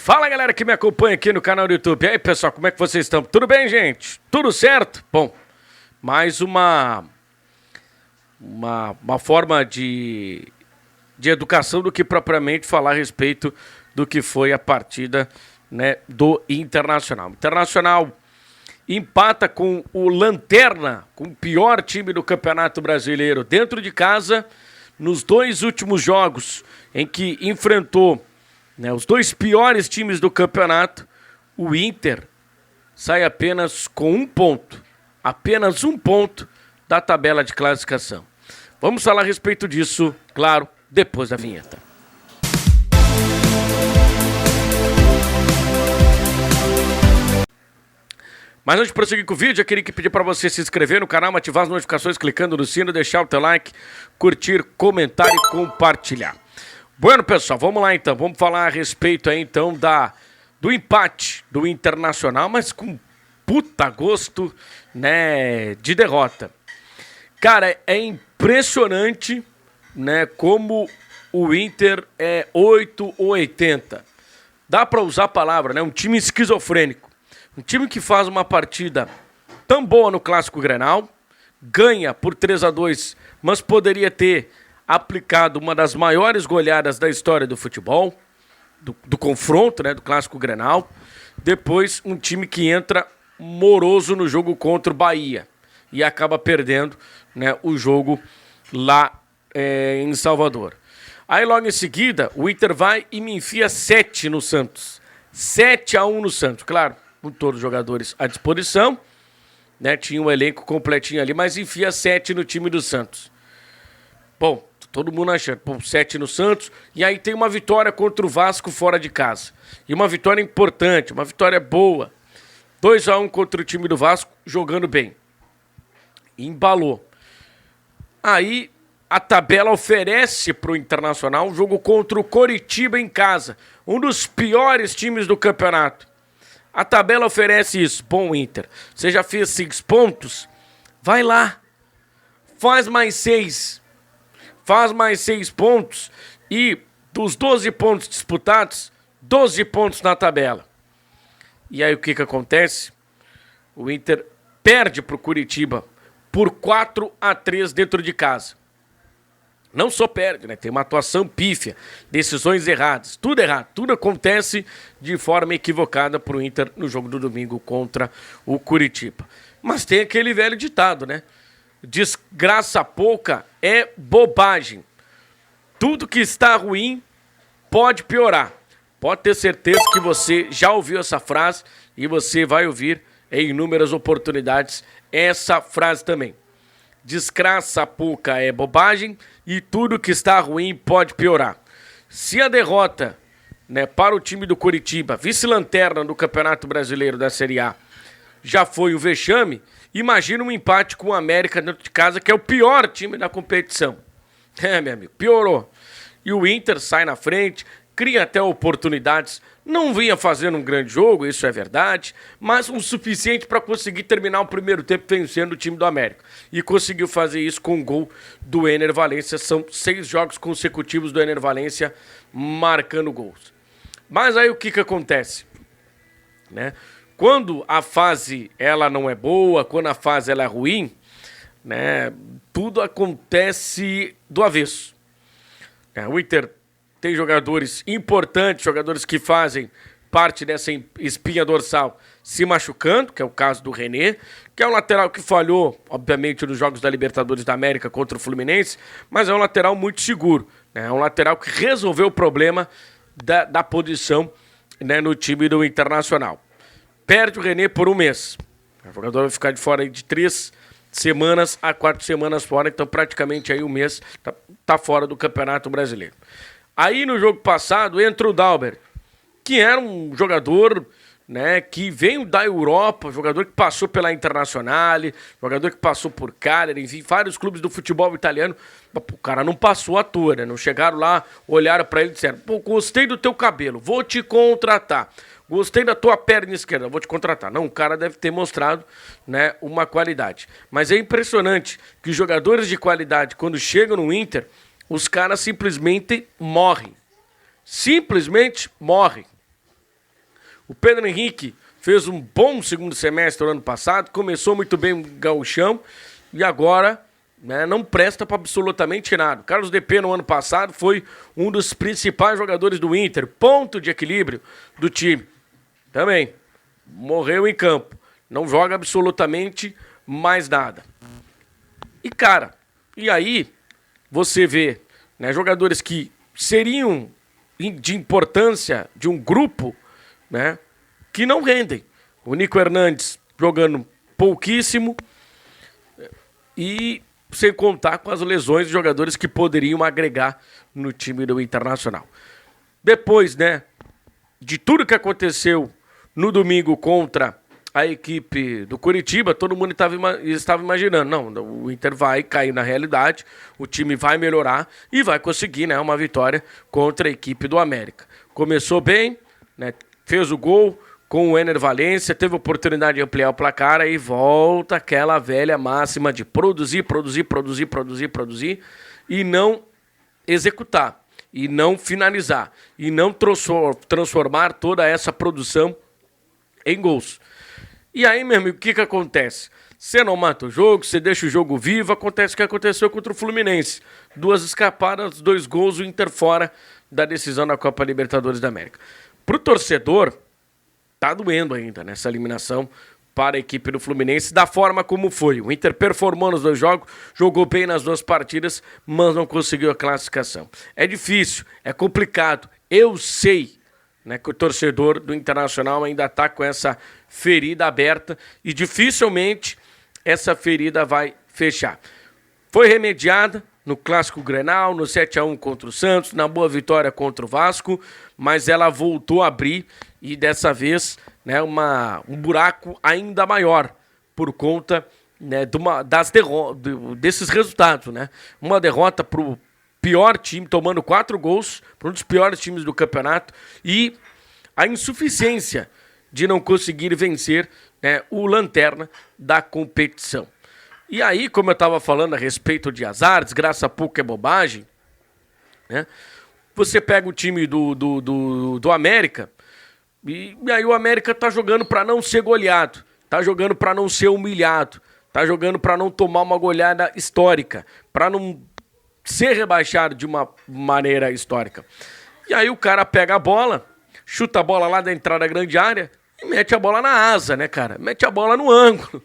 Fala galera que me acompanha aqui no canal do YouTube. E aí pessoal, como é que vocês estão? Tudo bem, gente? Tudo certo? Bom, mais uma forma de educação do que propriamente falar a respeito do que foi a partida, né, do Internacional. Internacional empata com o Lanterna, com o pior time do Campeonato Brasileiro dentro de casa, nos dois últimos jogos em que enfrentou, né, os dois piores times do campeonato. O Inter sai apenas com apenas um ponto da tabela de classificação. Vamos falar a respeito disso, claro, depois da vinheta. Mas antes de prosseguir com o vídeo, eu queria pedir para você se inscrever no canal, ativar as notificações clicando no sino, deixar o teu like, curtir, comentar e compartilhar. Bueno, pessoal, vamos lá então. Vamos falar a respeito aí então do empate do Internacional, mas com puta gosto, né, de derrota. Cara, é impressionante, né, como o Inter é 8 ou 80. Dá para usar a palavra, né, um time esquizofrênico. Um time que faz uma partida tão boa no Clássico Grenal, ganha por 3-2, mas poderia ter aplicado uma das maiores goleadas da história do futebol, do confronto, né, do Clássico Grenal. Depois, um time que entra moroso no jogo contra o Bahia e acaba perdendo, né, o jogo lá em Salvador. Aí, logo em seguida, o Inter vai e me enfia 7 no Santos. 7-1 no Santos, claro, com todos os jogadores à disposição, né, tinha um elenco completinho ali, mas enfia 7 no time do Santos. Bom, todo mundo achando, 7 no Santos, e aí tem uma vitória contra o Vasco fora de casa. E uma vitória importante, uma vitória boa. 2-1 contra o time do Vasco, jogando bem. Embalou. Aí a tabela oferece para o Internacional um jogo contra o Coritiba em casa, um dos piores times do campeonato. A tabela oferece isso. Bom, Inter, você já fez 6 pontos? Vai lá, faz mais 6. Faz mais 6 pontos e dos 12 pontos disputados, 12 pontos na tabela. E aí o que acontece? O Inter perde para o Coritiba por 4-3 dentro de casa. Não só perde, né? Tem uma atuação pífia, decisões erradas, tudo errado. Tudo acontece de forma equivocada para o Inter no jogo do domingo contra o Coritiba. Mas tem aquele velho ditado, né? Desgraça pouca é bobagem. Tudo que está ruim pode piorar. Pode ter certeza que você já ouviu essa frase e você vai ouvir em inúmeras oportunidades essa frase também. Desgraça pouca é bobagem e tudo que está ruim pode piorar. Se a derrota, né, para o time do Coritiba, vice-lanterna do Campeonato Brasileiro da Série A, já foi o vexame, imagina um empate com o América dentro de casa, que é o pior time da competição. É, meu amigo, piorou. E o Inter sai na frente, cria até oportunidades. Não vinha fazendo um grande jogo, isso é verdade, mas o suficiente para conseguir terminar o primeiro tempo vencendo o time do América. E conseguiu fazer isso com o gol do Ener Valencia. São 6 jogos consecutivos do Ener Valencia marcando gols. Mas aí o que acontece? Né? Quando a fase ela não é boa, quando a fase ela é ruim, né, tudo acontece do avesso. O Inter tem jogadores importantes, jogadores que fazem parte dessa espinha dorsal se machucando, que é o caso do René, que é um lateral que falhou, obviamente, nos jogos da Libertadores da América contra o Fluminense, mas é um lateral muito seguro, né? É um lateral que resolveu o problema da posição, né, no time do Internacional. Perde o René por um mês. O jogador vai ficar de fora aí de 3 semanas a 4 semanas fora, então praticamente aí um mês tá fora do Campeonato Brasileiro. Aí no jogo passado entra o Dalbert, que era um jogador, né, que veio da Europa, jogador que passou pela Internacional, jogador que passou por Cagliari, enfim, vários clubes do futebol italiano. O cara não passou à toa, né? Não chegaram lá, olharam pra ele e disseram: pô, gostei do teu cabelo, vou te contratar. Gostei da tua perna esquerda, vou te contratar. Não, o cara deve ter mostrado, né, uma qualidade. Mas é impressionante que os jogadores de qualidade, quando chegam no Inter, os caras simplesmente morrem. Simplesmente morrem. O Pedro Henrique fez um bom segundo semestre no ano passado, começou muito bem o gauchão e agora, né, não presta para absolutamente nada. O Carlos DP no ano passado foi um dos principais jogadores do Inter, ponto de equilíbrio do time. Também morreu em campo, não joga absolutamente mais nada. E cara, e aí você vê, né, jogadores que seriam de importância de um grupo, né, que não rendem. O Nico Hernandes jogando pouquíssimo e sem contar com as lesões de jogadores que poderiam agregar no time do Internacional. Depois, né, de tudo que aconteceu no domingo contra a equipe do Coritiba, todo mundo estava imaginando, não, o Inter vai cair na realidade, o time vai melhorar e vai conseguir, né, uma vitória contra a equipe do América. Começou bem, né, fez o gol com o Ener Valencia, teve a oportunidade de ampliar o placar, aí volta aquela velha máxima de produzir e não executar, e não finalizar, e não transformar toda essa produção em gols. E aí, meu amigo, o que acontece? Você não mata o jogo, você deixa o jogo vivo, acontece o que aconteceu contra o Fluminense. 2 escapadas, 2 gols, o Inter fora da decisão da Copa Libertadores da América. Pro torcedor, tá doendo ainda nessa eliminação para a equipe do Fluminense, da forma como foi. O Inter performou nos 2 jogos, jogou bem nas 2 partidas, mas não conseguiu a classificação. É difícil, é complicado, eu sei, né, que o torcedor do Internacional ainda está com essa ferida aberta e dificilmente essa ferida vai fechar. Foi remediada no Clássico Grenal, no 7-1 contra o Santos, na boa vitória contra o Vasco, mas ela voltou a abrir e dessa vez, né, um buraco ainda maior por conta, né, desses resultados. Né? Uma derrota para o pior time, tomando 4 gols, para um dos piores times do campeonato, e a insuficiência de não conseguir vencer, né, o lanterna da competição. E aí, como eu estava falando a respeito de azar, desgraça pouco é bobagem, né? Você pega o time do América, e aí o América tá jogando para não ser goleado, tá jogando para não ser humilhado, tá jogando para não tomar uma goleada histórica, para não ser rebaixado de uma maneira histórica. E aí o cara pega a bola, chuta a bola lá da entrada da grande área e mete a bola na asa, né, cara? Mete a bola no ângulo.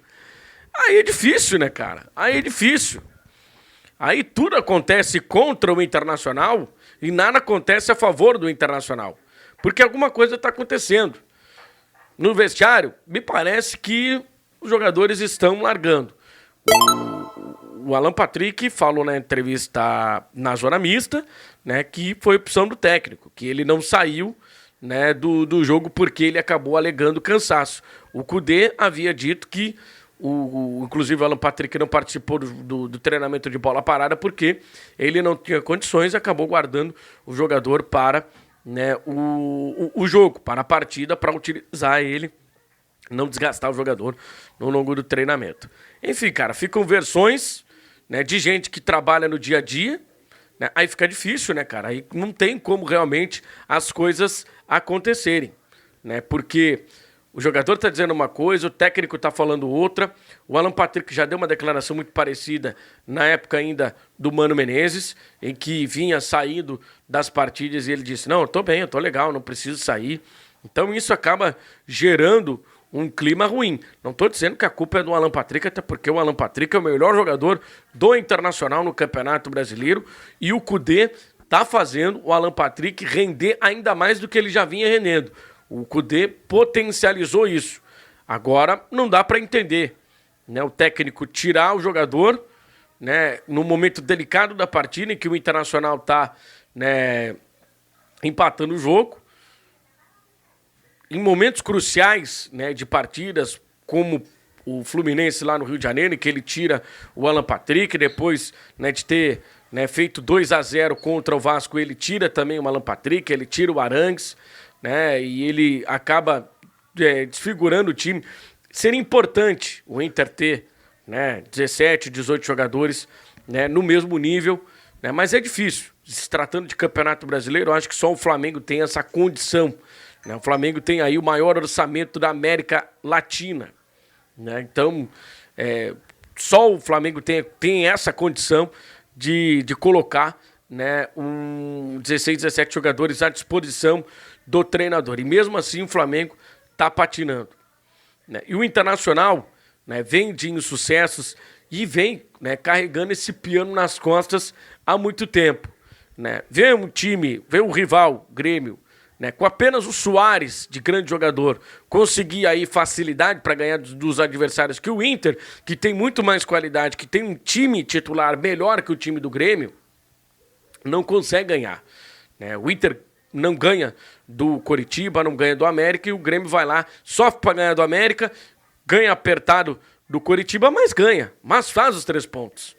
Aí é difícil, né, cara? Aí é difícil. Aí tudo acontece contra o Internacional e nada acontece a favor do Internacional. Porque alguma coisa está acontecendo. No vestiário, me parece que os jogadores estão largando. O Alan Patrick falou na entrevista na zona mista, né, que foi opção do técnico, que ele não saiu, né, do jogo porque ele acabou alegando cansaço. O Kudê havia dito que inclusive o Alan Patrick não participou do treinamento de bola parada porque ele não tinha condições e acabou guardando o jogador para, né, o jogo, para a partida, para utilizar ele, não desgastar o jogador no longo do treinamento. Enfim, cara, ficam versões, né, de gente que trabalha no dia a dia, né, aí fica difícil, né, cara? Aí não tem como realmente as coisas acontecerem, né? Porque o jogador está dizendo uma coisa, o técnico está falando outra. O Alan Patrick já deu uma declaração muito parecida na época ainda do Mano Menezes, em que vinha saindo das partidas e ele disse, não, eu tô bem, eu tô legal, não preciso sair. Então isso acaba gerando um clima ruim. Não estou dizendo que a culpa é do Alan Patrick, até porque o Alan Patrick é o melhor jogador do Internacional no Campeonato Brasileiro e o Kudê está fazendo o Alan Patrick render ainda mais do que ele já vinha rendendo. O Kudê potencializou isso. Agora não dá para entender, né, o técnico tirar o jogador, né, no momento delicado da partida em que o Internacional está, né, empatando o jogo. Em momentos cruciais, né, de partidas, como o Fluminense lá no Rio de Janeiro, em que ele tira o Alan Patrick, depois, né, de ter, né, feito 2-0 contra o Vasco, ele tira também o Alan Patrick, ele tira o Arangues, né, e ele acaba desfigurando o time. Seria importante o Inter ter, né, 17, 18 jogadores, né, no mesmo nível, né, mas é difícil. Se tratando de Campeonato Brasileiro, eu acho que só o Flamengo tem essa condição né? O Flamengo tem aí o maior orçamento da América Latina, né? Então, só o Flamengo tem essa condição de colocar, né, 16, 17 jogadores à disposição do treinador. E mesmo assim o Flamengo está patinando, né? E o Internacional, né, vem de insucessos e vem, né, carregando esse piano nas costas há muito tempo, né? Vê um time, vê um rival, Grêmio, né, com apenas o Suárez, de grande jogador, conseguir aí facilidade para ganhar dos adversários, que o Inter, que tem muito mais qualidade, que tem um time titular melhor que o time do Grêmio, não consegue ganhar, né? O Inter não ganha do Coritiba, não ganha do América, e o Grêmio vai lá, sofre para ganhar do América, ganha apertado do Coritiba, mas faz os 3 pontos.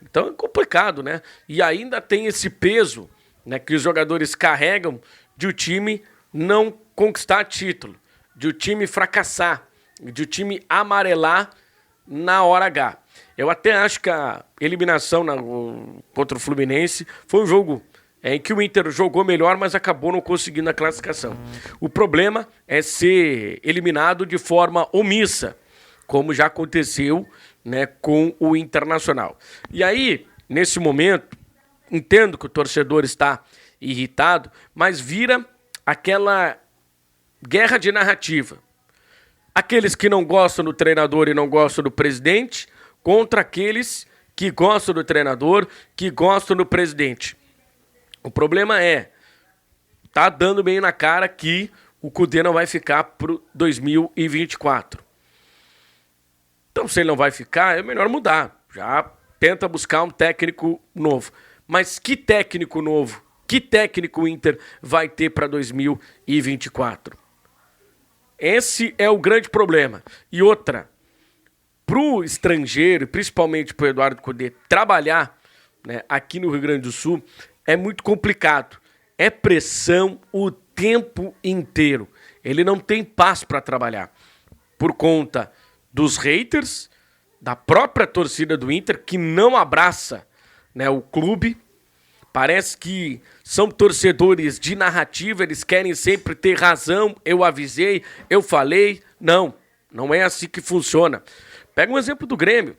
Então é complicado, né? E ainda tem esse peso, né, que os jogadores carregam de o time não conquistar título, de o time fracassar, de o time amarelar na hora H. Eu até acho que a eliminação contra o Fluminense foi um jogo em que o Inter jogou melhor, mas acabou não conseguindo a classificação. O problema é ser eliminado de forma omissa, como já aconteceu, né, com o Internacional. E aí, nesse momento, entendo que o torcedor está irritado, mas vira aquela guerra de narrativa. Aqueles que não gostam do treinador e não gostam do presidente, contra aqueles que gostam do treinador, que gostam do presidente. O problema tá dando bem na cara que o Cudê não vai ficar pro 2024. Então, se ele não vai ficar, é melhor mudar. Já tenta buscar um técnico novo. Mas que técnico novo? Que técnico o Inter vai ter para 2024? Esse é o grande problema. E outra, pro estrangeiro, principalmente pro Eduardo Cudê, trabalhar, né, aqui no Rio Grande do Sul é muito complicado. É pressão o tempo inteiro. Ele não tem paz para trabalhar. Por conta dos haters, da própria torcida do Inter, que não abraça, né, o clube. Parece que são torcedores de narrativa, eles querem sempre ter razão. Eu avisei, eu falei. Não é assim que funciona. Pega um exemplo do Grêmio.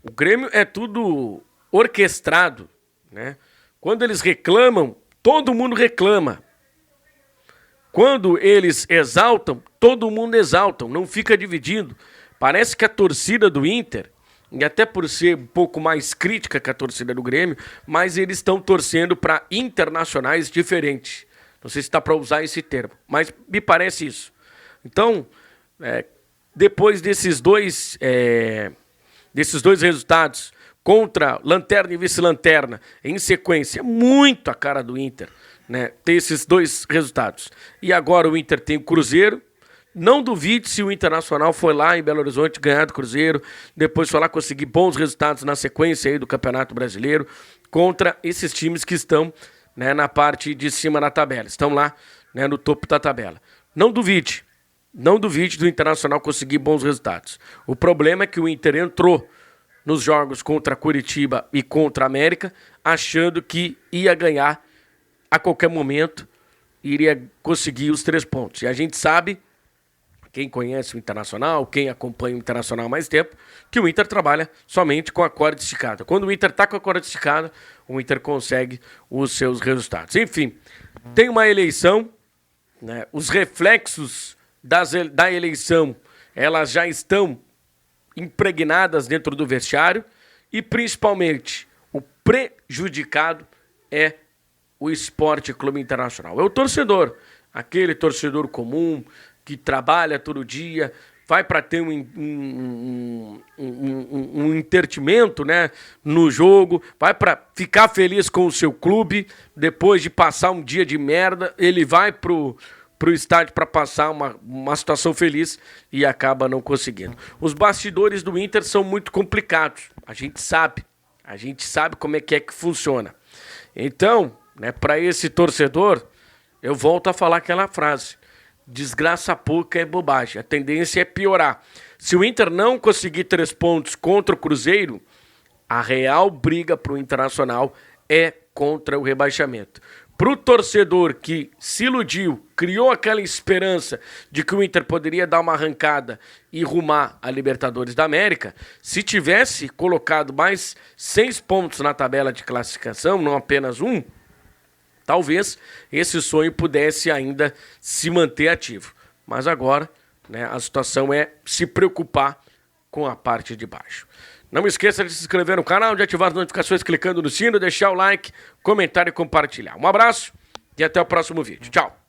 O Grêmio é tudo orquestrado, né? Quando eles reclamam, todo mundo reclama. Quando eles exaltam, todo mundo exalta, não fica dividindo. Parece que a torcida do Inter, e até por ser um pouco mais crítica que a torcida do Grêmio, mas eles estão torcendo para internacionais diferentes. Não sei se está para usar esse termo, mas me parece isso. Então, depois desses dois resultados, contra lanterna e vice-lanterna, em sequência, muito a cara do Inter, né, ter esses 2 resultados. E agora o Inter tem o Cruzeiro. Não duvide se o Internacional foi lá em Belo Horizonte ganhar do Cruzeiro, depois foi lá conseguir bons resultados na sequência aí do Campeonato Brasileiro, contra esses times que estão, né, na parte de cima da tabela, estão lá, né, no topo da tabela. Não duvide do Internacional conseguir bons resultados. O problema é que o Inter entrou nos jogos contra Curitiba e contra América, achando que ia ganhar a qualquer momento, iria conseguir os 3 pontos. E a gente sabe, quem conhece o Internacional, quem acompanha o Internacional há mais tempo, que o Inter trabalha somente com a corda esticada. Quando o Inter está com a corda esticada, o Inter consegue os seus resultados. Enfim, tem uma eleição, né? Os reflexos da eleição, elas já estão impregnadas dentro do vestiário e, principalmente, o prejudicado é o Esporte Clube Internacional. É o torcedor, aquele torcedor comum que trabalha todo dia, vai para ter um entretenimento, né, no jogo, vai para ficar feliz com o seu clube, depois de passar um dia de merda, ele vai pro estádio para passar uma situação feliz e acaba não conseguindo. Os bastidores do Inter são muito complicados, a gente sabe como é que funciona. Então, né, para esse torcedor, eu volto a falar aquela frase: desgraça pouca é bobagem, a tendência é piorar. Se o Inter não conseguir 3 pontos contra o Cruzeiro, a real briga para o Internacional é contra o rebaixamento. Pro torcedor que se iludiu, criou aquela esperança de que o Inter poderia dar uma arrancada e rumar a Libertadores da América, se tivesse colocado mais 6 pontos na tabela de classificação, não apenas um, talvez esse sonho pudesse ainda se manter ativo. Mas agora, né, a situação é se preocupar com a parte de baixo. Não esqueça de se inscrever no canal, de ativar as notificações clicando no sino, deixar o like, comentar e compartilhar. Um abraço e até o próximo vídeo. Tchau!